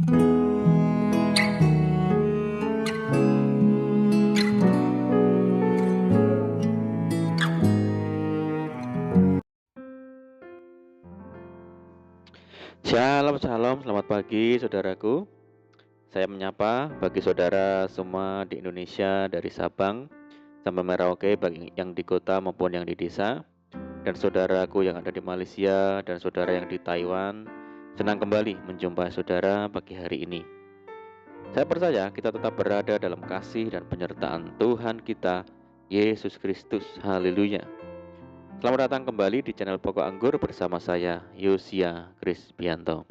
Shalom, shalom, selamat pagi saudaraku. Saya menyapa bagi saudara semua di Indonesia dari Sabang sampai Merauke, bagi yang di kota maupun yang di desa, dan saudaraku yang ada di Malaysia dan saudara yang di Taiwan. Senang kembali menjumpai saudara pagi hari ini. Saya percaya kita tetap berada dalam kasih dan penyertaan Tuhan kita, Yesus Kristus. Haleluya. Selamat datang kembali di channel Pokok Anggur bersama saya, Yosia Krisbianto.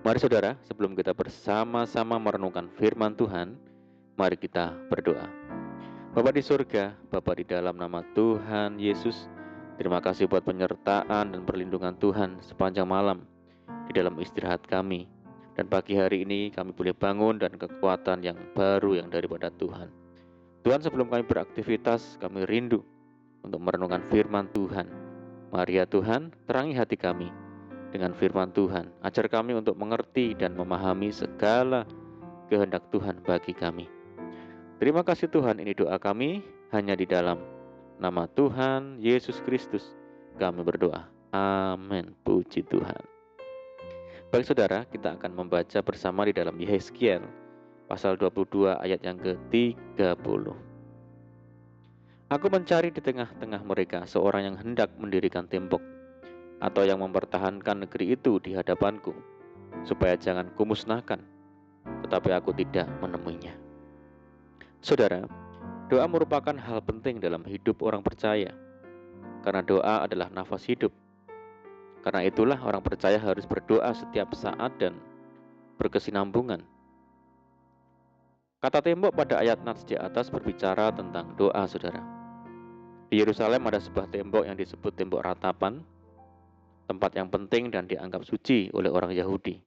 Mari saudara, sebelum kita bersama-sama merenungkan firman Tuhan, mari kita berdoa. Bapa di surga, Bapa di dalam nama Tuhan Yesus, terima kasih buat penyertaan dan perlindungan Tuhan sepanjang malam di dalam istirahat kami. Dan pagi hari ini kami boleh bangun dan kekuatan yang baru yang daripada Tuhan. Tuhan, sebelum kami beraktivitas, kami rindu untuk merenungkan firman Tuhan. Mari ya Tuhan, terangi hati kami dengan firman Tuhan, ajar kami untuk mengerti dan memahami segala kehendak Tuhan bagi kami. Terima kasih Tuhan, ini doa kami hanya di dalam nama Tuhan Yesus Kristus kami berdoa. Amin. Puji Tuhan. Baik saudara, kita akan membaca bersama di dalam Yehezkiel pasal 22 ayat yang ke-30. Aku mencari di tengah-tengah mereka seorang yang hendak mendirikan tembok atau yang mempertahankan negeri itu di hadapanku, supaya jangan kumusnahkan, tetapi aku tidak menemuinya. Saudara, doa merupakan hal penting dalam hidup orang percaya, karena doa adalah nafas hidup. Karena itulah orang percaya harus berdoa setiap saat dan berkesinambungan. Kata tembok pada ayat nats di atas berbicara tentang doa, saudara. Di Yerusalem ada sebuah tembok yang disebut tembok ratapan, tempat yang penting dan dianggap suci oleh orang Yahudi.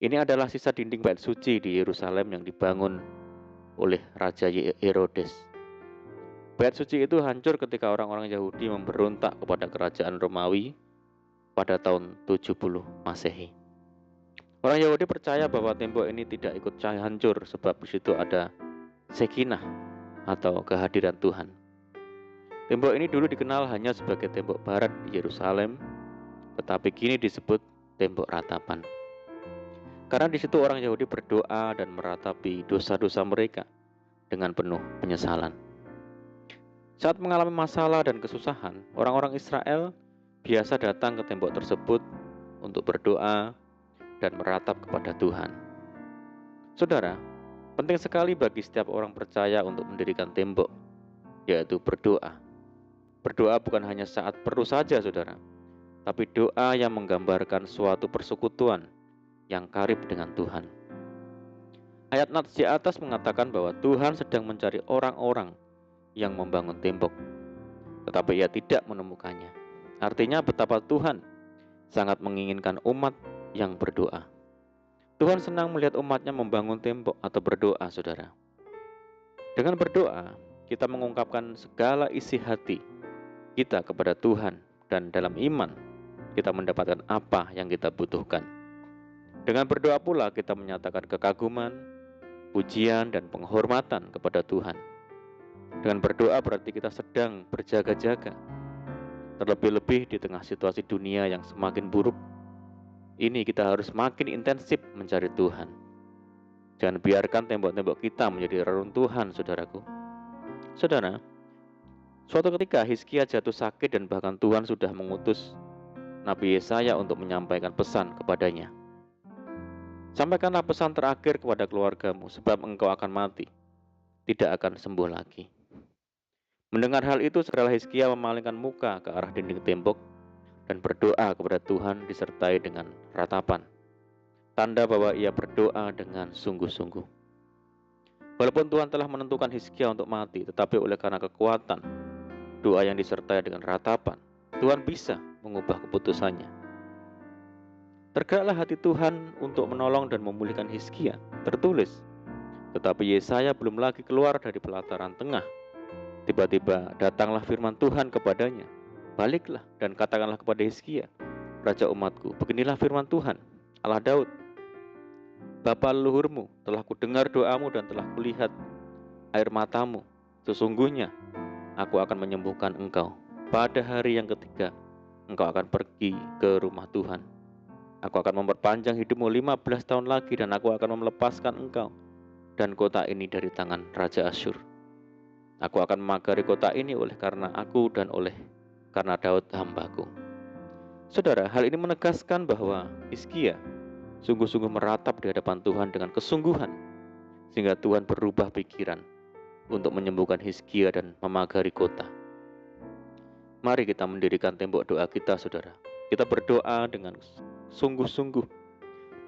Ini adalah sisa dinding bait suci di Yerusalem yang dibangun oleh Raja Herodes. Bait suci itu hancur ketika orang-orang Yahudi memberontak kepada kerajaan Romawi pada tahun 70 Masehi. Orang Yahudi percaya bahwa tembok ini tidak ikut hancur sebab di situ ada Sekinah atau kehadiran Tuhan. Tembok ini dulu dikenal hanya sebagai tembok barat di Yerusalem, tetapi kini disebut tembok ratapan. Karena di situ orang Yahudi berdoa dan meratapi dosa-dosa mereka dengan penuh penyesalan. Saat mengalami masalah dan kesusahan, orang-orang Israel biasa datang ke tembok tersebut untuk berdoa dan meratap kepada Tuhan. Saudara, penting sekali bagi setiap orang percaya untuk mendirikan tembok, yaitu berdoa. Berdoa bukan hanya saat perlu saja, saudara, tapi doa yang menggambarkan suatu persekutuan yang karib dengan Tuhan. Ayat nats di atas mengatakan bahwa Tuhan sedang mencari orang-orang yang membangun tembok, tetapi ia tidak menemukannya. Artinya betapa Tuhan sangat menginginkan umat yang berdoa. Tuhan senang melihat umatnya membangun tembok atau berdoa, saudara. Dengan berdoa, kita mengungkapkan segala isi hati kita kepada Tuhan, dan dalam iman kita mendapatkan apa yang kita butuhkan. Dengan berdoa pula kita menyatakan kekaguman, pujian, dan penghormatan kepada Tuhan. Dengan berdoa berarti kita sedang berjaga-jaga, terlebih-lebih di tengah situasi dunia yang semakin buruk. Ini kita harus makin intensif mencari Tuhan. Jangan biarkan tembok-tembok kita menjadi reruntuhan, saudaraku. Saudara, suatu ketika Hizkia jatuh sakit dan bahkan Tuhan sudah mengutus Nabi Yesaya untuk menyampaikan pesan kepadanya. Sampaikanlah pesan terakhir kepada keluargamu, sebab engkau akan mati, tidak akan sembuh lagi. Mendengar hal itu, segeralah Hizkia memalingkan muka ke arah dinding tembok dan berdoa kepada Tuhan disertai dengan ratapan, tanda bahwa ia berdoa dengan sungguh-sungguh. Walaupun Tuhan telah menentukan Hizkia untuk mati, tetapi oleh karena kekuatan doa yang disertai dengan ratapan, Tuhan bisa mengubah keputusannya. Tergeraklah hati Tuhan untuk menolong dan memulihkan Hizkia. Tertulis, tetapi Yesaya belum lagi keluar dari pelataran tengah. Tiba-tiba datanglah firman Tuhan kepadanya, baliklah dan katakanlah kepada Hizkia, raja umatku, beginilah firman Tuhan, Allah Daud. Bapa leluhurmu, telah kudengar doamu dan telah kulihat air matamu. Sesungguhnya aku akan menyembuhkan engkau. Pada hari yang ketiga, engkau akan pergi ke rumah Tuhan. Aku akan memperpanjang hidupmu 15 tahun lagi dan aku akan melepaskan engkau dan kota ini dari tangan Raja Asyur. Aku akan memagari kota ini oleh karena aku dan oleh karena Daud hambaku. Saudara, hal ini menegaskan bahwa Hizkia sungguh-sungguh meratap di hadapan Tuhan dengan kesungguhan, sehingga Tuhan berubah pikiran untuk menyembuhkan Hizkia dan memagari kota. Mari kita mendirikan tembok doa kita, saudara. Kita berdoa dengan sungguh-sungguh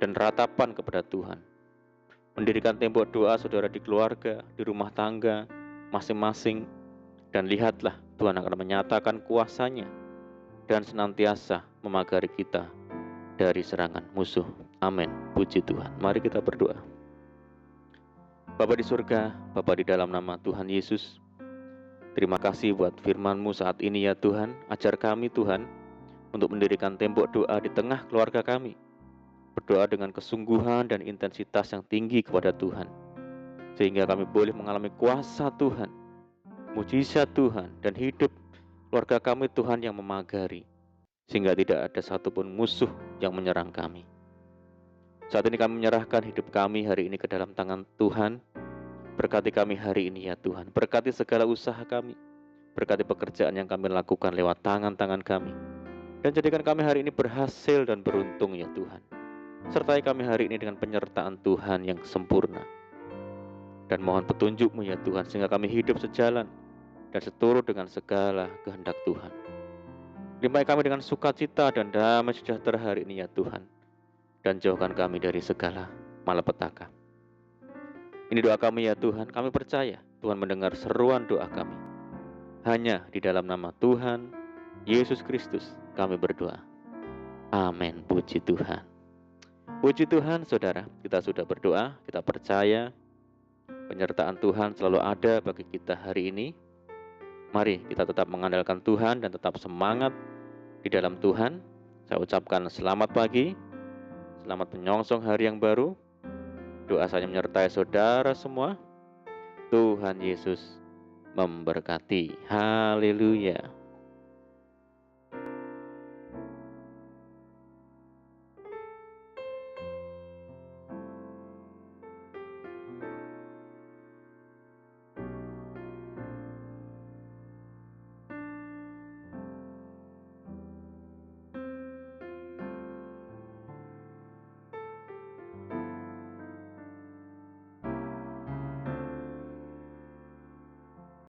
dan ratapan kepada Tuhan. Mendirikan tembok doa, saudara, di keluarga, di rumah tangga, masing-masing. Dan lihatlah, Tuhan akan menyatakan kuasa-Nya dan senantiasa memagari kita dari serangan musuh. Amin. Puji Tuhan. Mari kita berdoa. Bapa di surga, Bapa di dalam nama Tuhan Yesus, terima kasih buat firman-Mu saat ini ya Tuhan. Ajar kami Tuhan untuk mendirikan tembok doa di tengah keluarga kami. Berdoa dengan kesungguhan dan intensitas yang tinggi kepada Tuhan, sehingga kami boleh mengalami kuasa Tuhan, mujizat Tuhan, dan hidup keluarga kami Tuhan yang memagari, sehingga tidak ada satupun musuh yang menyerang kami. Saat ini kami menyerahkan hidup kami hari ini ke dalam tangan Tuhan. Berkati kami hari ini ya Tuhan. Berkati segala usaha kami. Berkati pekerjaan yang kami lakukan lewat tangan-tangan kami. Dan jadikan kami hari ini berhasil dan beruntung ya Tuhan. Sertai kami hari ini dengan penyertaan Tuhan yang sempurna. Dan mohon petunjuk-Mu ya Tuhan, sehingga kami hidup sejalan dan seturut dengan segala kehendak Tuhan. Limpahi kami dengan sukacita dan damai sejahtera hari ini ya Tuhan. Dan jauhkan kami dari segala malapetaka. Ini doa kami ya Tuhan, kami percaya Tuhan mendengar seruan doa kami. Hanya di dalam nama Tuhan Yesus Kristus kami berdoa. Amin. Puji Tuhan. Puji Tuhan, saudara, kita sudah berdoa, kita percaya penyertaan Tuhan selalu ada bagi kita hari ini. Mari kita tetap mengandalkan Tuhan dan tetap semangat di dalam Tuhan. Saya ucapkan selamat pagi, selamat menyongsong hari yang baru. Doa saya menyertai saudara semua. Tuhan Yesus memberkati. Haleluya.